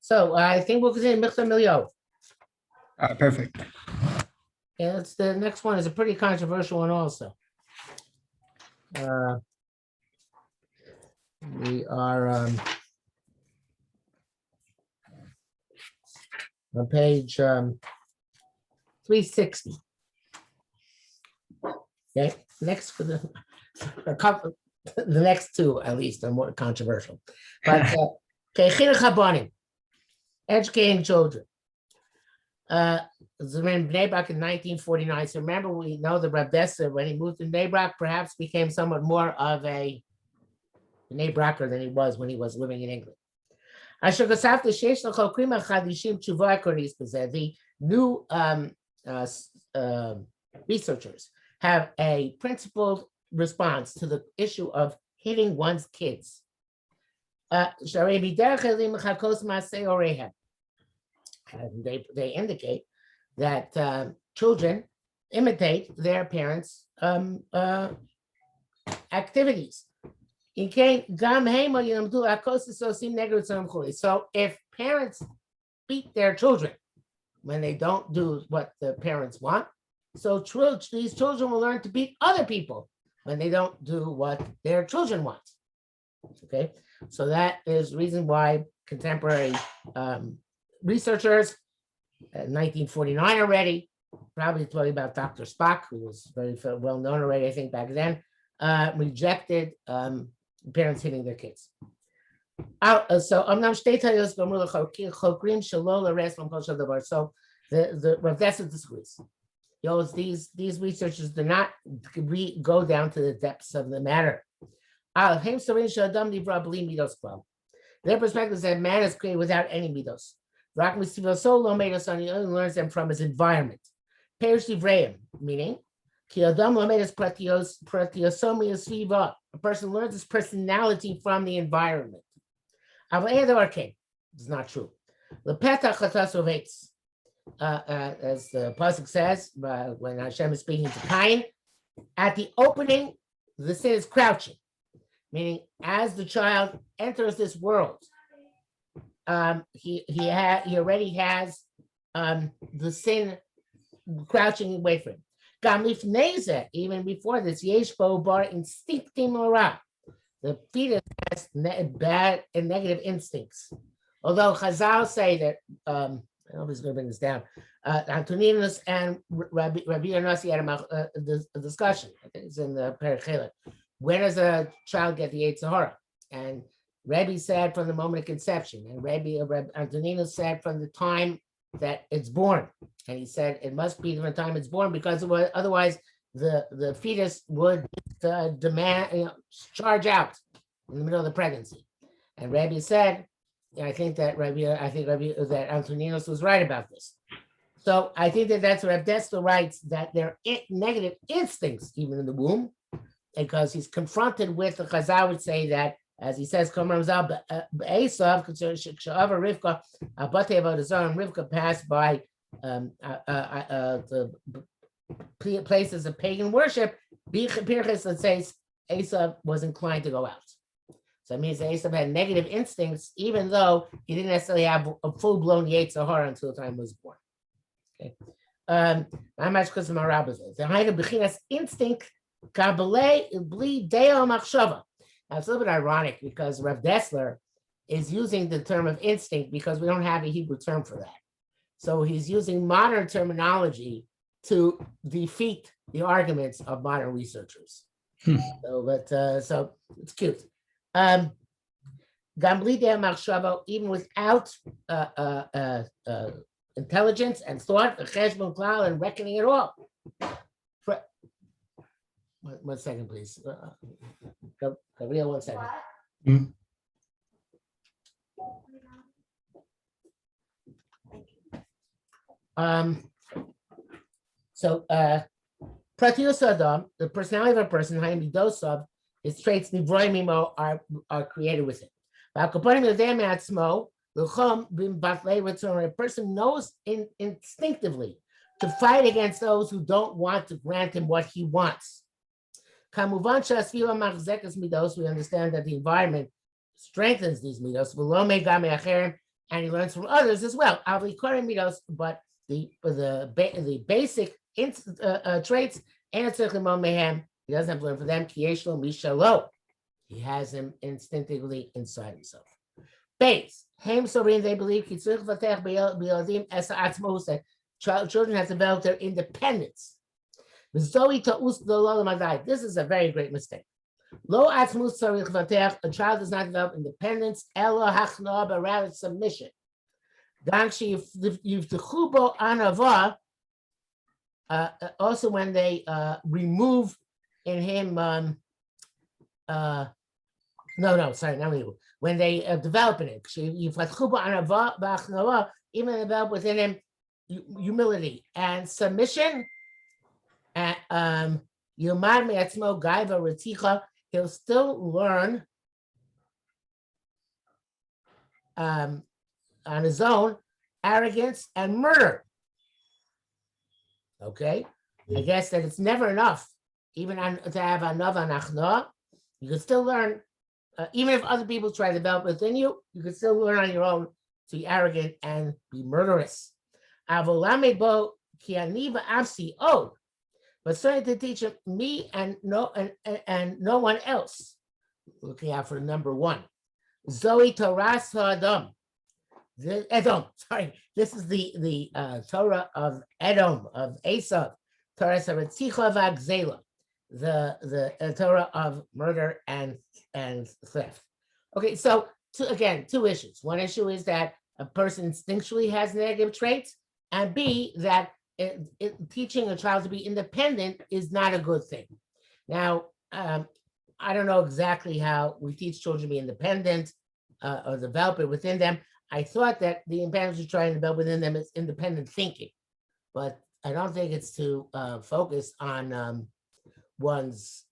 So I think we'll continue Michtav Me'Eliyahu. Perfect. And it's the next one is a pretty controversial one also. We are on page 360. Okay, next for the next two at least are more controversial. But okay, chinuch habanim, educating children. Was in Bnei Brak in 1949. So remember, we know that Rav Dessler, when he moved to Bnei Brak, perhaps became somewhat more of a Bnei Braker than he was when he was living in England. The new researchers have a principled response to the issue of hitting one's kids. And they indicate that children imitate their parents' activities. So if parents beat their children when they don't do what the parents want, so these children will learn to beat other people when they don't do what their children want. Okay, so that is the reason why contemporary researchers, 1949 already, probably talking about Dr. Spock, who was very well known already, I think, back then, rejected parents hitting their kids. So the Rav Dessler disagrees. These researchers do not go down to the depths of the matter. Their perspective is that man is created without any midos. He only learns them from his environment. Meaning, a person learns his personality from the environment. It's not true. As the pasuk says, when Hashem is speaking to Cain, at the opening, the sin is crouching, meaning as the child enters this world, he already has the sin crouching away from him. Even before this, the fetus has bad and negative instincts. Although Chazal say that, I was going to bring this down, Antoninus and Rabbi Yonasi had a discussion. I think it's in the Perich. When does a child get the Yetzer Hara? And Rabbi said from the moment of conception, and Rabbi Antoninus said from the time that it's born. And he said it must be from the time it's born because otherwise the fetus would charge out in the middle of the pregnancy. And Rabbi said, I think that Antoninus was right about this. So I think that's what Rav Dessler writes, that there are negative instincts even in the womb, because he's confronted with the Chazal would say that, as he says, Rivka passed by the places of pagan worship. Pirchas that says Esav was inclined to go out. So it means that Esav had negative instincts, even though he didn't necessarily have a full-blown Yetzer Hara until the time he was born. Okay. Not much because of my rabbis. The height of Bechinas instinct, Kabbalah, Bli, Deo, Machshava. Now, it's a little bit ironic because Rav Dessler is using the term of instinct because we don't have a Hebrew term for that. So he's using modern terminology to defeat the arguments of modern researchers. So it's cute. Even without intelligence and thought, and reckoning at all. One second, please. Gabriel, 1 second. So Pratius Adam, the personality of a person, his traits are created with it. A person knows instinctively to fight against those who don't want to grant him what he wants. We understand that the environment strengthens these midos, and he learns from others as well. But the basic traits, he doesn't have to learn from them. He has them instinctively inside himself. Base. They believe that children have developed their independence. This is a very great mistake. A child does not develop independence, but rather submission. Also, when they remove in him, when they develop in it, even develop within him humility and submission, he'll still learn on his own arrogance and murder. Okay, I guess that it's never enough, even to have another nachna. You can still learn, even if other people try to develop within you, you can still learn on your own to be arrogant and be murderous. But certainly to teach him, me and no one else. Looking out for number one. Zoe Toras Ha'adam. Edom. Sorry, this is the Torah of Edom, of Esav. Torah Saratzicha V'Agzela. The Torah of murder and theft. Okay, so two issues. One issue is that a person instinctually has negative traits, and B, that teaching a child to be independent is not a good thing. Now, I don't know exactly how we teach children to be independent or develop it within them. I thought that the independence we try to develop within them is independent thinking, but I don't think it's to focus on one's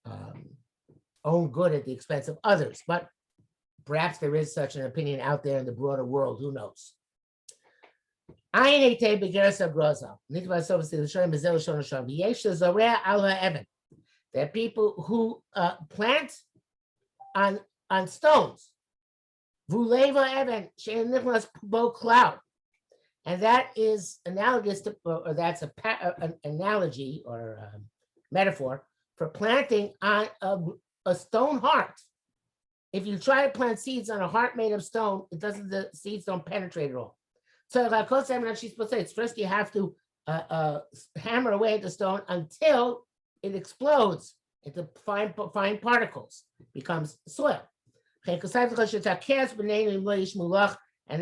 own good at the expense of others. But perhaps there is such an opinion out there in the broader world. Who knows? That people who plant on stones, cloud, and that is analogous to, or that's an analogy or metaphor for planting on a stone heart. If you try to plant seeds on a heart made of stone, the seeds don't penetrate at all. So first you have to hammer away at the stone until it explodes into fine particles, becomes soil. And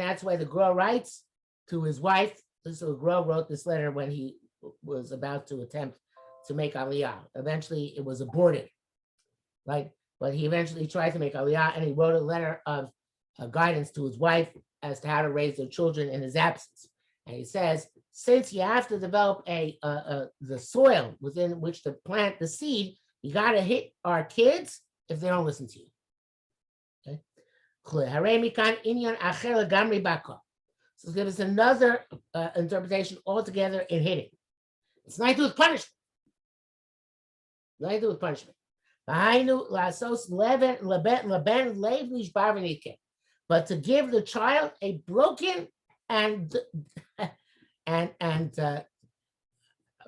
that's why the Gra writes to his wife. So Gra wrote this letter when he was about to attempt to make Aliyah. Eventually it was aborted, right? But he eventually tried to make Aliyah, and he wrote a letter of guidance to his wife as to how to raise their children in his absence. And he says, since you have to develop the soil within which to plant the seed, you got to hit our kids if they don't listen to you. Okay. So give us another interpretation altogether in hitting. It's not to do with punishment. Nothing to do with punishment. But to give the child a broken and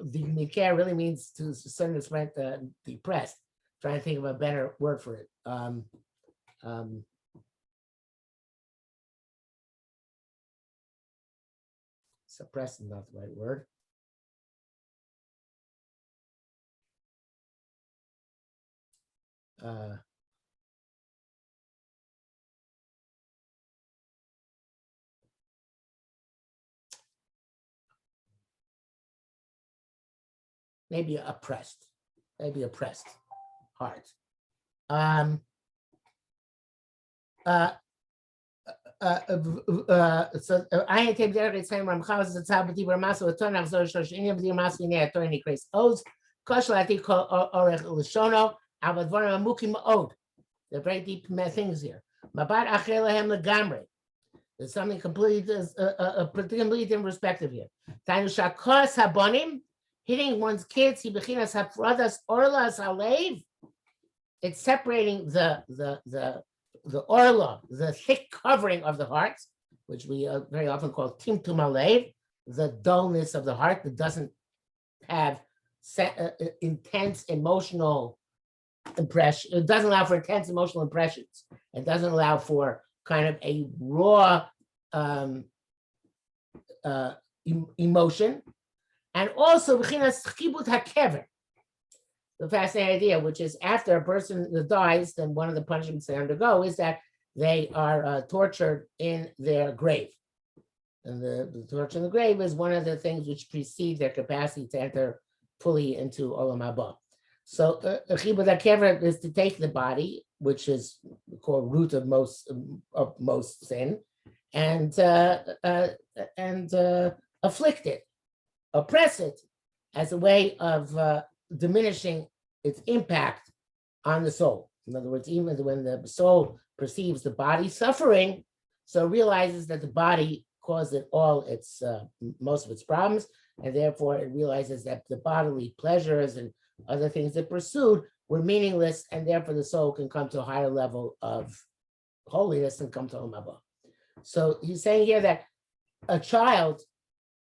the nikah really means to a certain extent depressed. Trying to think of a better word for it. Suppressed is not the right word. Maybe oppressed heart. So I take the same Ramchal as the top of the Ramasu a ton of Zorsh in the Ramasu in the attorney Grace O's Koshlati Orech Lishono Abadvaram Mukim Od. They're very deep things here. Mabat Achelahem Legamre. There's something completely different perspective here. Tainu Shakos Habonim, hitting one's kids, he bechinas hafradas orlas halev. It's separating the orla, the thick covering of the heart, which we very often call timtum alev, the dullness of the heart that doesn't have intense emotional impression. It doesn't allow for intense emotional impressions. It doesn't allow for kind of a raw emotion. And also, the fascinating idea, which is after a person dies, then one of the punishments they undergo is that they are tortured in their grave. And the torture in the grave is one of the things which precedes their capacity to enter fully into Olam Haba. So chibud hakever is to take the body, which is called root of most sin, and afflict it, oppress it, as a way of diminishing its impact on the soul. In other words, even when the soul perceives the body suffering, so realizes that the body caused it all its most of its problems, and therefore it realizes that the bodily pleasures and other things it pursued were meaningless, and therefore the soul can come to a higher level of holiness and come to Olam Haba. So he's saying here that a child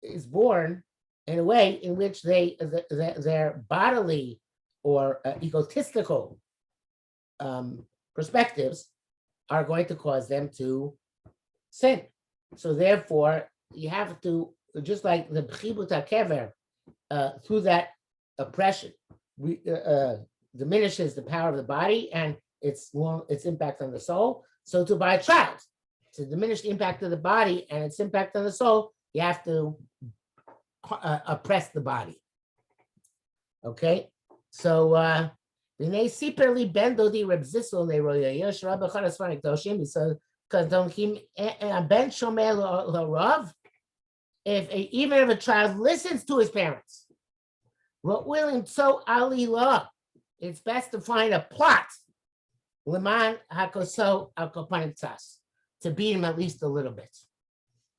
is born in a way in which their bodily or egotistical perspectives are going to cause them to sin. So therefore, you have to, just like the chibud hakever, through that oppression, diminishes the power of the body and its impact on the soul. So to by a child, to diminish the impact of the body and its impact on the soul, you have to oppress the body. Okay, so B'nei Siper li ben dodi Rav Dessler leroya yesh Rabbi Chanas Fanik Doshim. So because don't keep ben shomer l'rav. Even if a child listens to his parents, willing so alila, it's best to find a plot leman hakoso alkopanitas to beat him at least a little bit.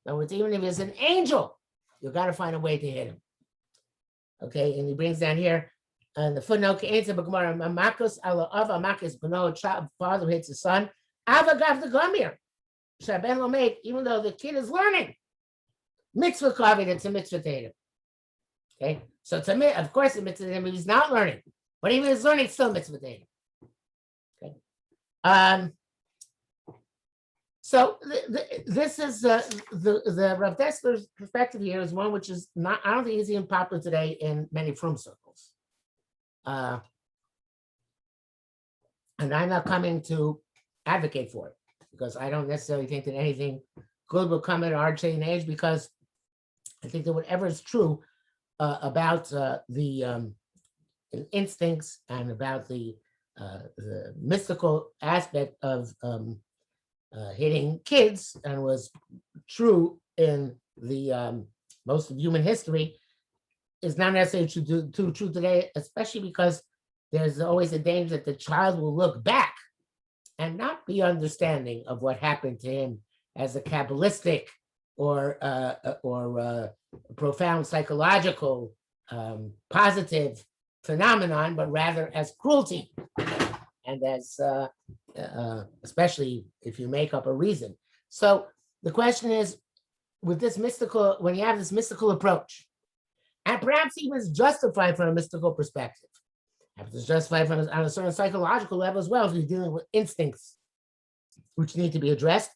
In other words, even if he's an angel, you got to find a way to hit him. Okay, and he brings down here the footnote: Makos ala ava makos b'no, father hits his son. Ava gav the gomir, shaben lo make, even though the kid is learning. Mitzvah kavod, it's a mitzvah tatum. Okay, so to me, of course, it's mitzvah tatum if he's not learning, but even if he's learning, it's still mitzvah tatum. Okay, so this is the Rav Dessler's perspective here is one which is not, I don't think is even popular today in many frum circles. And I'm not coming to advocate for it because I don't necessarily think that anything good will come at our day and age, because I think that whatever is true about the instincts and about the mystical aspect of hitting kids, and was true in the most of human history, is not necessarily true today, especially because there's always a danger that the child will look back and not be understanding of what happened to him as a Kabbalistic or profound psychological positive phenomenon, but rather as cruelty, and as especially if you make up a reason. So the question is, with this mystical, when you have this mystical approach, and perhaps even is justified from a mystical perspective, perhaps it's justified on a certain psychological level as well, if you're dealing with instincts which need to be addressed.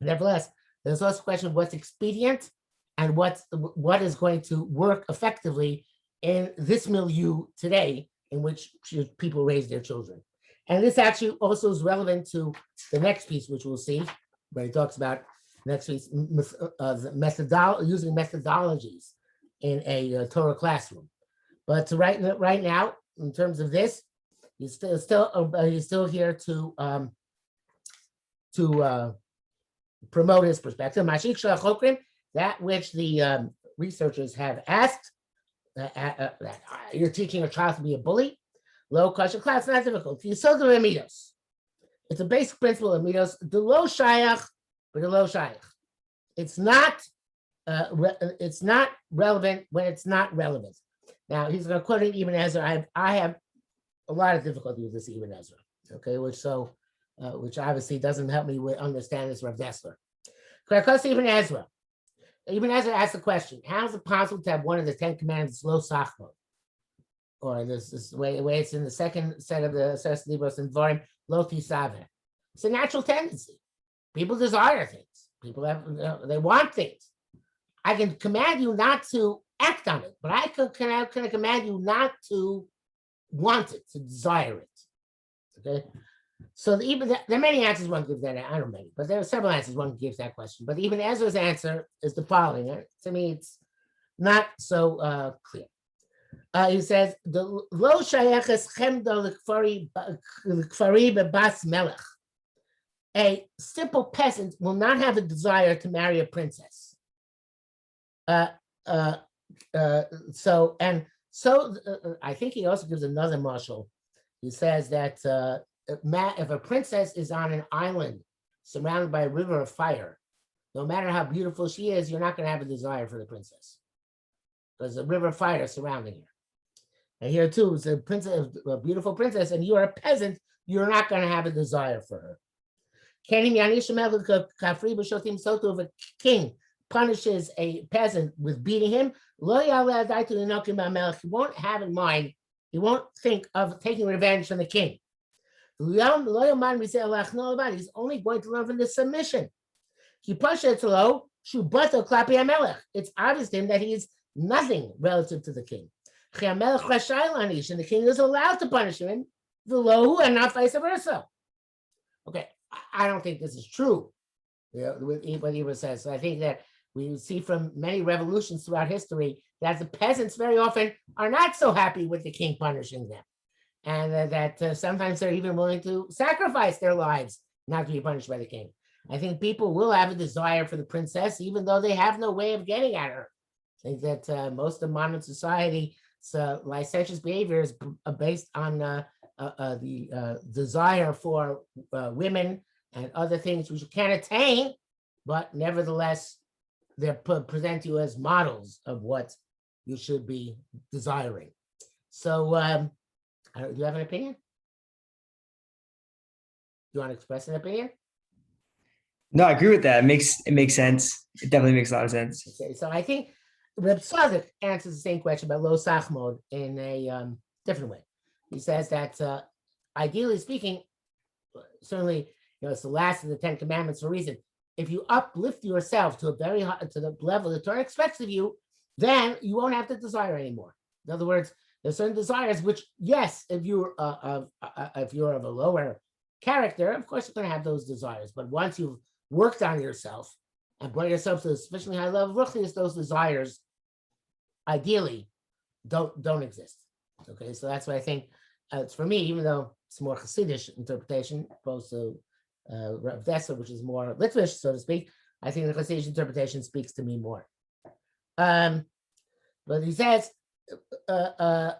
Nevertheless, there's also a question of what's expedient and what is going to work effectively in this milieu today in which people raise their children. And this actually also is relevant to the next piece, which we'll see, where he talks about next piece, using methodologies in a Torah classroom. But right now, in terms of this, he's still here to promote his perspective. That which the researchers have asked, you're teaching a child to be a bully. Low kosher class, not difficult. You saw the midos. It's a basic principle of midos. The low shayach, but the low shayach. It's not relevant when it's not relevant. Now he's going to quote Ibn Ezra. I have a lot of difficulty with this Ibn Ezra. Okay, which obviously doesn't help me understand this Rav Dessler. Because even Ezra asked the question, how is it possible to have one of the 10 commandments, lo sachmo? Or this way it's in the second set of the Seres Libros and Dvarim, lo tisave. It's a natural tendency. People desire things. People they want things. I can command you not to act on it, but I can command you not to want it, to desire it. Okay. So there are many answers one gives that. I don't know many, but there are several answers one gives that question. But even Ezra's answer is the following. To me, it's not so clear. He says the lo shayeches chemdo l'kfari bebas melech. A simple peasant will not have a desire to marry a princess. I think he also gives another marshal. He says that if a princess is on an island surrounded by a river of fire, no matter how beautiful she is, you're not going to have a desire for the princess because a river of fire is surrounding her. And here too, it's a beautiful princess, and you are a peasant, you're not going to have a desire for her. If a king punishes a peasant with beating him, he won't have in mind, he won't think of taking revenge from the king. He's only going to learn from the submission. It's obvious to him that he is nothing relative to the king. And the king is allowed to punish him, and not vice versa. Okay, I don't think this is true, with what Eva says. So I think that we see from many revolutions throughout history that the peasants very often are not so happy with the king punishing them. And that sometimes they're even willing to sacrifice their lives not to be punished by the king. I think people will have a desire for the princess, even though they have no way of getting at her. I think that most of modern society, licentious behavior is based on the desire for women and other things which you can't attain, but nevertheless, they're present you as models of what you should be desiring. So, do you have an opinion? Do you want to express an opinion? No, I agree with that. It makes sense. It definitely makes a lot of sense. Okay, so I think Rav Dessler answers the same question about lo sachmod in a different way. He says that ideally speaking, certainly, it's the last of the 10 commandments for a reason. If you uplift yourself to the level the Torah expects of you, then you won't have the desire anymore. In other words, there's certain desires which, yes, if you're of a lower character, of course you're going to have those desires. But once you've worked on yourself and brought yourself to a sufficiently high level of ruchnius, those desires ideally don't exist. Okay, so that's what I think. It's for me, even though it's more Hasidic interpretation opposed to Rav Dessler, which is more Litvish, so to speak. I think the Hasidic interpretation speaks to me more. But he says, when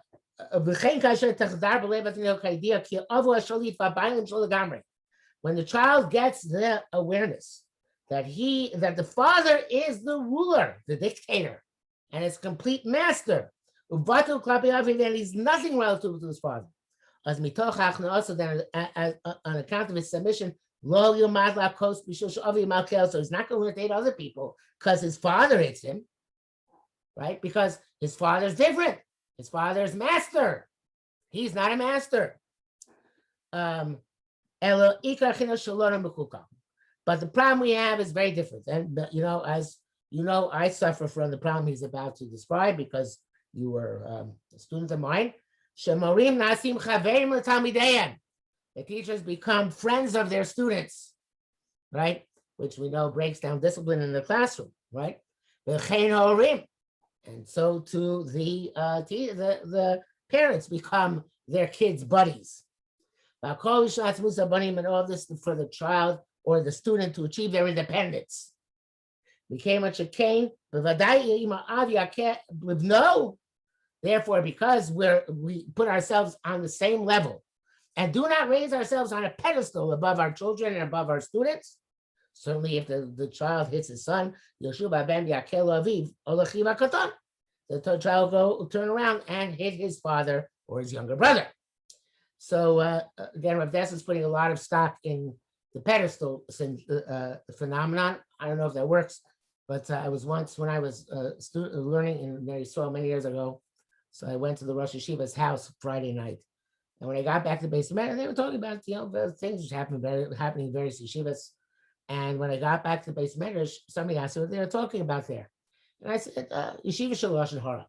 the child gets the awareness that the father is the ruler, the dictator, and his complete master, and he's nothing relative to his father. As also then on account of his submission, so he's not going to imitate other people because his father hates him, right? Because his father's different. His father's master. He's not a master. But the problem we have is very different. And as you know, I suffer from the problem he's about to describe because you were a student of mine. The teachers become friends of their students, right? Which we know breaks down discipline in the classroom, right? And so too the parents become their kids' buddies. And all this for the child or the student to achieve their independence. Became a chicane, with no. Therefore, because we put ourselves on the same level and do not raise ourselves on a pedestal above our children and above our students. Certainly, if the child hits his son, the child will turn around and hit his father or his younger brother. So again, Rav Dessler is putting a lot of stock in the pedestal phenomenon. I don't know if that works, but I was once when I was learning in Mary Soil many years ago. So I went to the Rosh Yeshiva's house Friday night, and when I got back to the basement, they were talking about the things which happening in various yeshivas. And when I got back to the basement, somebody asked me what they were talking about there, and I said Yeshiva Shel Lashon Hara,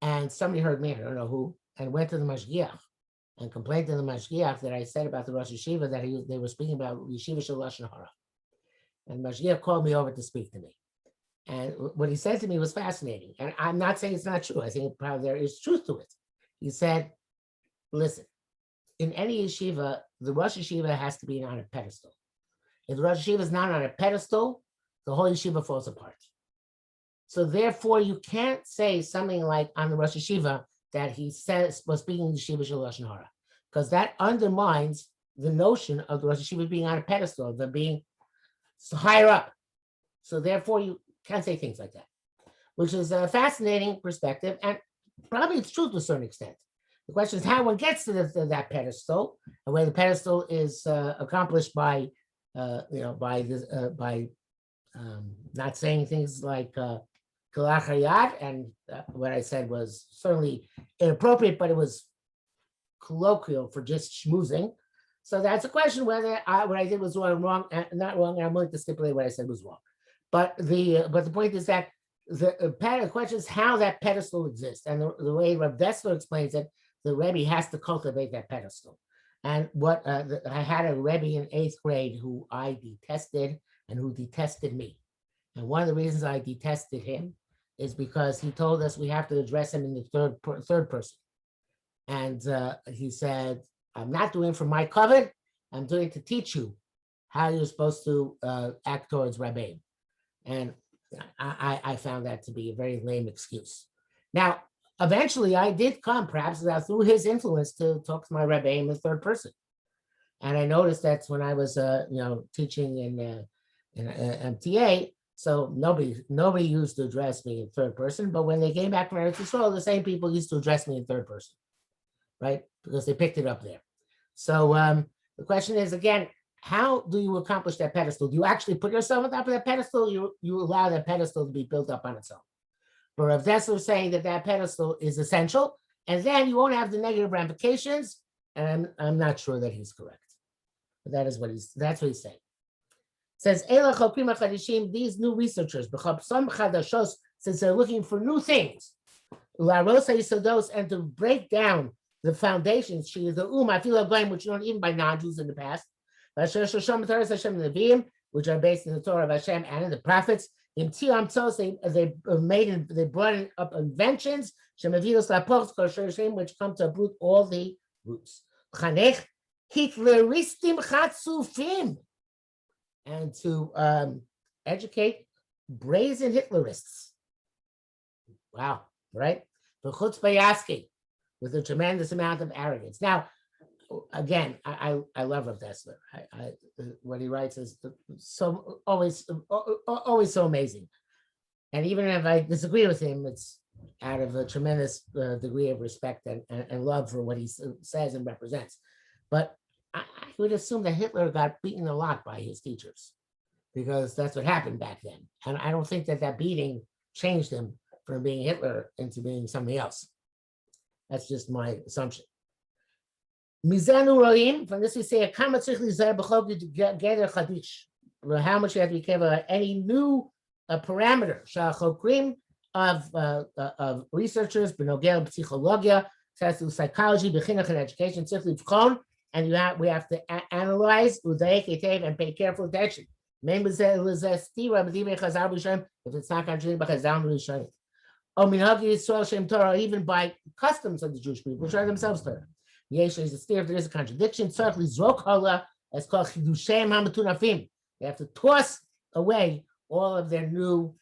and somebody heard me, I don't know who, and went to the mashgiach and complained to the mashgiach that I said about the Rosh Yeshiva that they were speaking about Yeshiva Shel Lashon Hara. And mashgiach called me over to speak to me. And what he said to me was fascinating. And I'm not saying it's not true. I think probably there is truth to it. He said, listen, in any yeshiva, the Rosh Yeshiva has to be on a pedestal. If the Rosh Yeshiva is not on a pedestal, the whole yeshiva falls apart. So therefore, you can't say something like on the Rosh Yeshiva that he says was speaking Yeshiva Shel Lashon Hara, because that undermines the notion of the Rosh Yeshiva being on a pedestal, of them being higher up. So therefore, you can't say things like that, which is a fascinating perspective, and probably it's true to a certain extent. The question is how one gets to that pedestal, and where the pedestal is accomplished by, by not saying things like kalachayat, and what I said was certainly inappropriate, but it was colloquial for just schmoozing. So that's a question whether what I did was wrong, not wrong, and I'm willing to stipulate what I said was wrong. But the point is that the question is how that pedestal exists, and the way Rav Dessler explains it, the Rebbe has to cultivate that pedestal. And what I had a Rebbe in 8th grade who I detested and who detested me, and one of the reasons I detested him is because he told us we have to address him in the third person, and he said, "I'm not doing it for my covet. I'm doing it to teach you how you're supposed to act towards Rabbeim." And I found that to be a very lame excuse. Now, eventually, I did come, perhaps through his influence, to talk to my Rebbe in the third person. And I noticed that when I was, teaching in MTA, so nobody used to address me in third person. But when they came back from Eretz Yisrael, the same people used to address me in third person, right? Because they picked it up there. So the question is, again, how do you accomplish that pedestal? Do you actually put yourself on top of that pedestal? You allow that pedestal to be built up on its own. But Rav Dessler is saying that pedestal is essential, and then you won't have the negative ramifications. And I'm not sure that he's correct. But that's what he's saying. It says, these new researchers, since they're looking for new things, and to break down the foundations, she is the I feel like going, which you don't even by non-Jews in the past, which are based in the Torah of Hashem and in the prophets. They brought up inventions which come to uproot all the roots. And to educate brazen Hitlerists. Wow, right? With a tremendous amount of arrogance. Now, again, I love Rav Dessler. What he writes is so always so amazing. And even if I disagree with him, it's out of a tremendous degree of respect and love for what he says and represents. But I would assume that Hitler got beaten a lot by his teachers, because that's what happened back then. And I don't think that beating changed him from being Hitler into being something else. That's just my assumption. Mizanu roim. From this we say how much you have to be careful about any new parameter of researchers, benogel psychologia, psychology, bechinuch and education, and we have to analyze and pay careful attention. If it's not contradicted by Chazal Rishonim. Or even by customs of the Jewish people, which are themselves Torah. If there is a contradiction, they have to toss away all of their new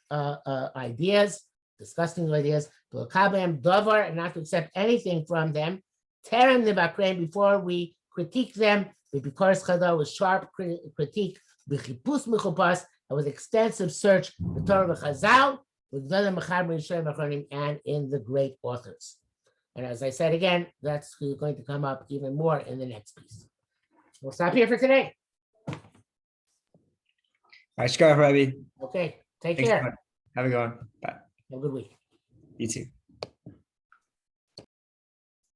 ideas, disgusting ideas, and not to accept anything from them. Before we critique them, because Chazal was sharp critique, and with extensive search, the Torah of Chazal, and in the great authors. And as I said again, that's going to come up even more in the next piece. We'll stop here for today. All right, Shkar, Rabbi. Okay, take Thanks so care. much. Have a good one. Bye. Have a good week. You too.